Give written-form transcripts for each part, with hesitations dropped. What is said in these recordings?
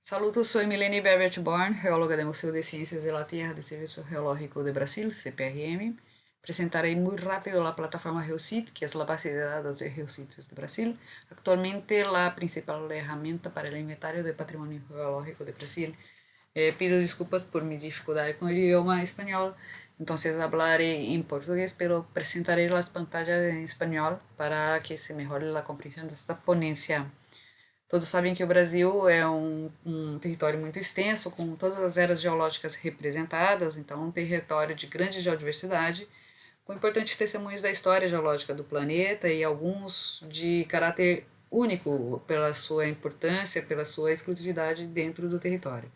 Saluto, soy Milene Berbert Born, geóloga del Museo de Ciencias de la Tierra del Servicio Geológico de Brasil, CPRM. Presentaré muy rápido la plataforma GeoCit, que es la base de datos de geositios de Brasil, actualmente la principal herramienta para el inventario del patrimonio geológico de Brasil. Pido disculpas por mi dificultad con el idioma español, entonces hablaré en portugués, pero presentaré las pantallas en español para que se mejore la comprensión de esta ponencia. Todos sabem que o Brasil é um território muito extenso, com todas as eras geológicas representadas, então um território de grande geodiversidade, com importantes testemunhos da história geológica do planeta e alguns de caráter único pela sua importância, pela sua exclusividade dentro do território.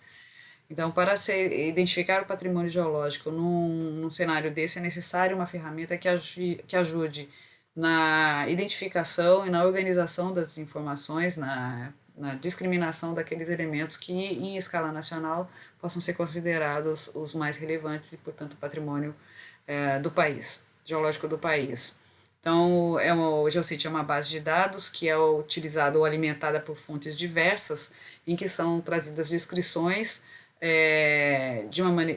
Então, para se identificar o patrimônio geológico num cenário desse, é necessário uma ferramenta que ajude na identificação e na organização das informações, na discriminação daqueles elementos que, em escala nacional, possam ser considerados os mais relevantes e, portanto, o patrimônio do país, geológico do país. Então, o GeoCit é uma base de dados que é utilizada ou alimentada por fontes diversas, em que são trazidas descrições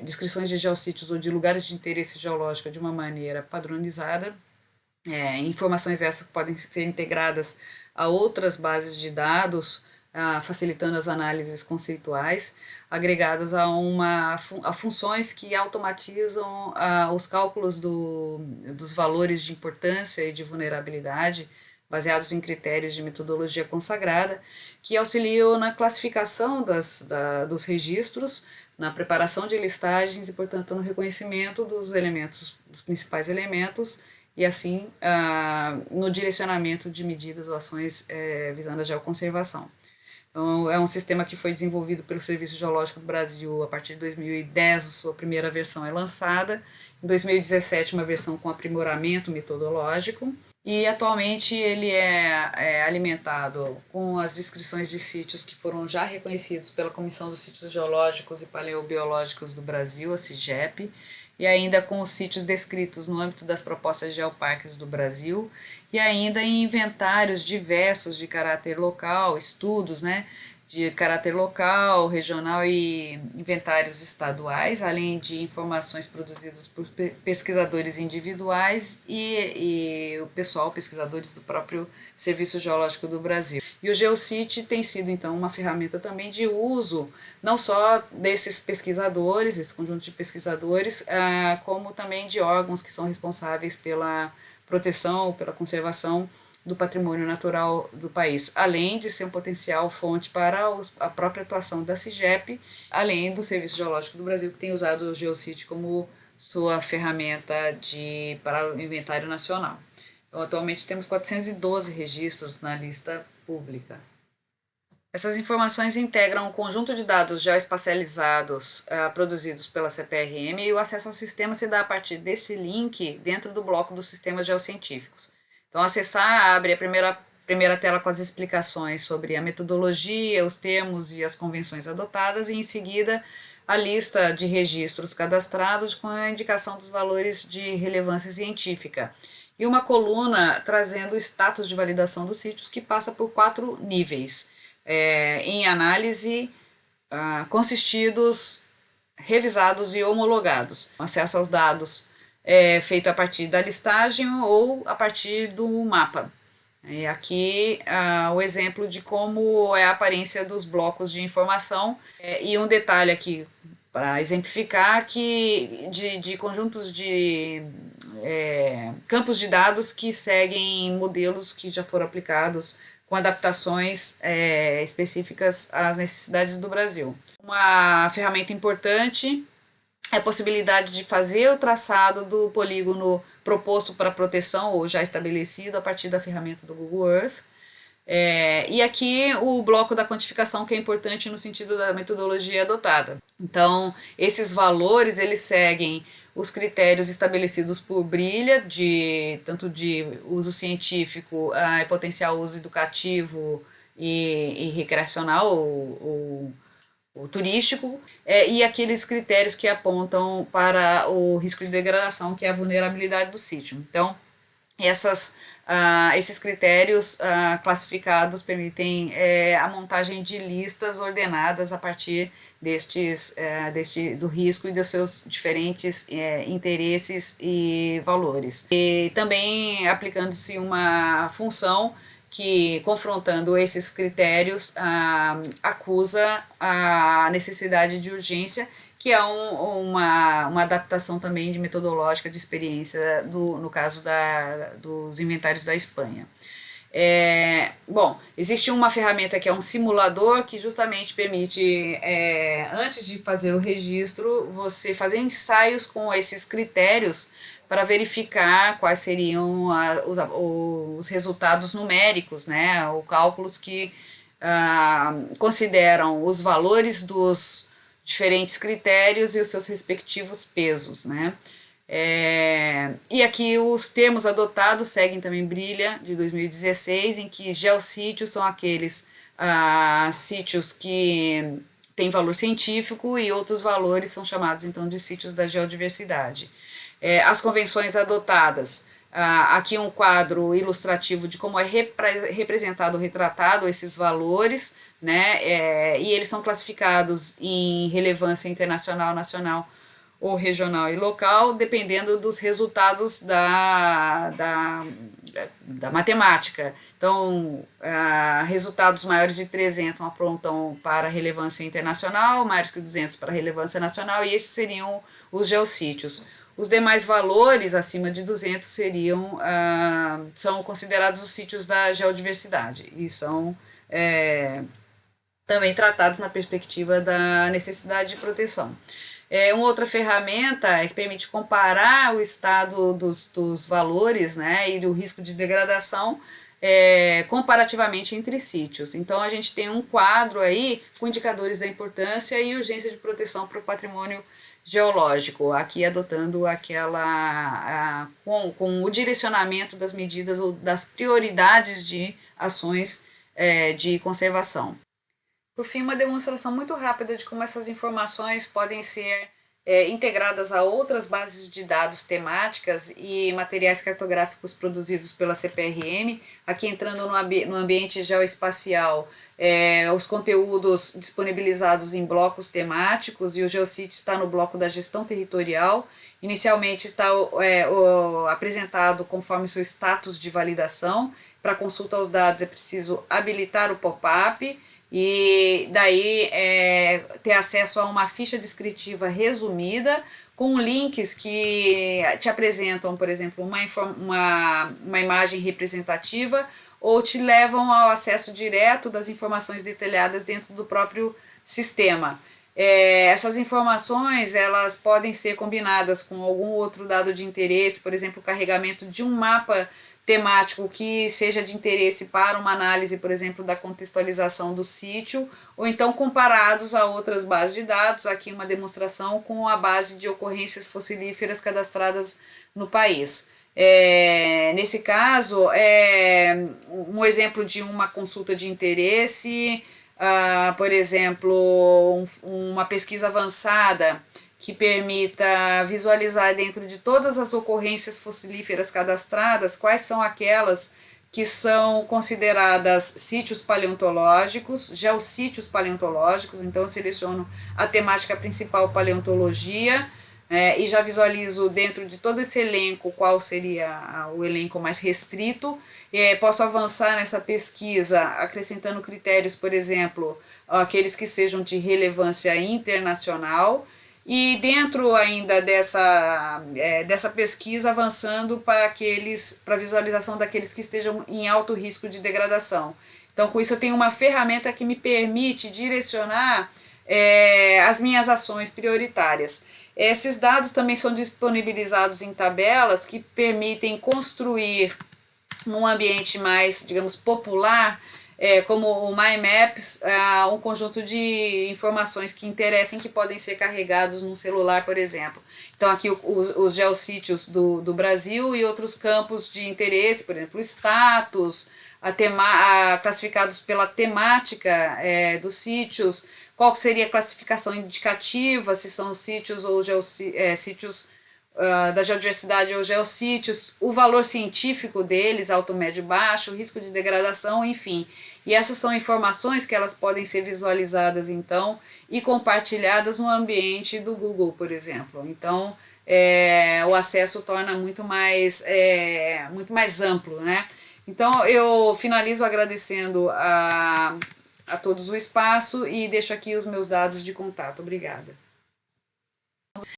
descrições de geossítios ou de lugares de interesse geológico de uma maneira padronizada, informações essas podem ser integradas a outras bases de dados, facilitando as análises conceituais, agregadas a funções que automatizam os cálculos dos valores de importância e de vulnerabilidade, baseados em critérios de metodologia consagrada, que auxiliam na classificação dos registros, na preparação de listagens e, portanto, no reconhecimento dos elementos, dos principais elementos, e assim no direcionamento de medidas ou ações visando a geoconservação. Então, é um sistema que foi desenvolvido pelo Serviço Geológico do Brasil a partir de 2010, sua primeira versão é lançada, em 2017 uma versão com aprimoramento metodológico, e atualmente ele é alimentado com as descrições de sítios que foram já reconhecidos pela Comissão dos Sítios Geológicos e Paleobiológicos do Brasil, a CIGEP, e ainda com os sítios descritos no âmbito das propostas de geoparques do Brasil, e ainda em inventários diversos de caráter local, estudos, de caráter local, regional e inventários estaduais, além de informações produzidas por pesquisadores individuais e o pessoal, pesquisadores do próprio Serviço Geológico do Brasil. E o GeoCit tem sido, então, uma ferramenta também de uso, não só desses pesquisadores, esse conjunto de pesquisadores, como também de órgãos que são responsáveis pela proteção, pela conservação do patrimônio natural do país, além de ser um potencial fonte para a própria atuação da CIGEP, além do Serviço Geológico do Brasil, que tem usado o GeoCit como sua ferramenta para o inventário nacional. Então, atualmente temos 412 registros na lista pública. Essas informações integram um conjunto de dados geoespacializados produzidos pela CPRM, e o acesso ao sistema se dá a partir desse link dentro do bloco dos sistemas geocientíficos. Então, acessar abre a primeira tela com as explicações sobre a metodologia, os termos e as convenções adotadas, e em seguida a lista de registros cadastrados com a indicação dos valores de relevância científica, e uma coluna trazendo o status de validação dos sítios, que passa por 4 níveis, em análise, consistidos, revisados e homologados. O acesso aos dados é feito a partir da listagem ou a partir do mapa. E aqui o exemplo de como é a aparência dos blocos de informação, e um detalhe aqui para exemplificar que de conjuntos de campos de dados que seguem modelos que já foram aplicados com adaptações específicas às necessidades do Brasil. Uma ferramenta importante é a possibilidade de fazer o traçado do polígono proposto para proteção ou já estabelecido a partir da ferramenta do Google Earth. E aqui o bloco da quantificação, que é importante no sentido da metodologia adotada. Então, esses valores eles seguem os critérios estabelecidos por Brilha, tanto de uso científico, potencial uso educativo e recreacional ou turístico, e aqueles critérios que apontam para o risco de degradação, que é a vulnerabilidade do sítio. Então, essas esses critérios classificados permitem a montagem de listas ordenadas a partir do risco e dos seus diferentes interesses e valores. E também aplicando-se uma função que, confrontando esses critérios, acusa a necessidade de urgência, que é uma adaptação também de metodológica de experiência no caso dos inventários da Espanha. Bom, existe uma ferramenta que é um simulador que justamente permite, antes de fazer o registro, você fazer ensaios com esses critérios para verificar quais seriam os resultados numéricos, né, ou cálculos que consideram os valores dos diferentes critérios e os seus respectivos pesos, né. E aqui os termos adotados seguem também Brilha, de 2016, em que geossítios são aqueles sítios que têm valor científico e outros valores são chamados então de sítios da geodiversidade. As convenções adotadas, aqui um quadro ilustrativo de como é representado ou retratado esses valores, né, e eles são classificados em relevância internacional, nacional ou regional e local, dependendo dos resultados da matemática. Então, resultados maiores de 300 apontam para relevância internacional, maiores que 200 para relevância nacional, e esses seriam os geossítios. Os demais valores acima de 200 são considerados os sítios da geodiversidade e são também tratados na perspectiva da necessidade de proteção. Uma outra ferramenta que permite comparar o estado dos valores, né, e do risco de degradação comparativamente entre sítios. Então a gente tem um quadro aí com indicadores da importância e urgência de proteção para o patrimônio geológico, aqui adotando com o direcionamento das medidas ou das prioridades de ações de conservação. Por fim, uma demonstração muito rápida de como essas informações podem ser integradas a outras bases de dados temáticas e materiais cartográficos produzidos pela CPRM, aqui entrando no ambiente geoespacial, os conteúdos disponibilizados em blocos temáticos, e o GeoCity está no bloco da gestão territorial. Inicialmente está apresentado conforme seu status de validação. Para consulta aos dados é preciso habilitar o pop-up, e daí ter acesso a uma ficha descritiva resumida com links que te apresentam, por exemplo, uma imagem representativa ou te levam ao acesso direto das informações detalhadas dentro do próprio sistema. Essas informações elas podem ser combinadas com algum outro dado de interesse, por exemplo, o carregamento de um mapa temático que seja de interesse para uma análise, por exemplo, da contextualização do sítio, ou então comparados a outras bases de dados, aqui uma demonstração com a base de ocorrências fossilíferas cadastradas no país. Nesse caso, um exemplo de uma consulta de interesse, por exemplo, uma pesquisa avançada que permita visualizar dentro de todas as ocorrências fossilíferas cadastradas quais são aquelas que são consideradas sítios paleontológicos, geossítios paleontológicos. Então eu seleciono a temática principal, paleontologia, e já visualizo dentro de todo esse elenco qual seria o elenco mais restrito. Posso avançar nessa pesquisa acrescentando critérios, por exemplo, aqueles que sejam de relevância internacional, e dentro ainda dessa pesquisa avançando para a visualização daqueles que estejam em alto risco de degradação. Então com isso eu tenho uma ferramenta que me permite direcionar as minhas ações prioritárias. Esses dados também são disponibilizados em tabelas que permitem construir num ambiente mais, digamos, popular, como o MyMaps, um conjunto de informações que interessem, que podem ser carregados num celular, por exemplo. Então aqui os geossítios do Brasil e outros campos de interesse, por exemplo, status, classificados pela temática dos sítios, qual seria a classificação indicativa, se são sítios ou sítios da geodiversidade ou geossítios, o valor científico deles, alto, médio e baixo, risco de degradação, enfim. E essas são informações que elas podem ser visualizadas, então, e compartilhadas no ambiente do Google, por exemplo. Então, o acesso torna muito mais amplo, né? Então, eu finalizo agradecendo a todos o espaço e deixo aqui os meus dados de contato. Obrigada.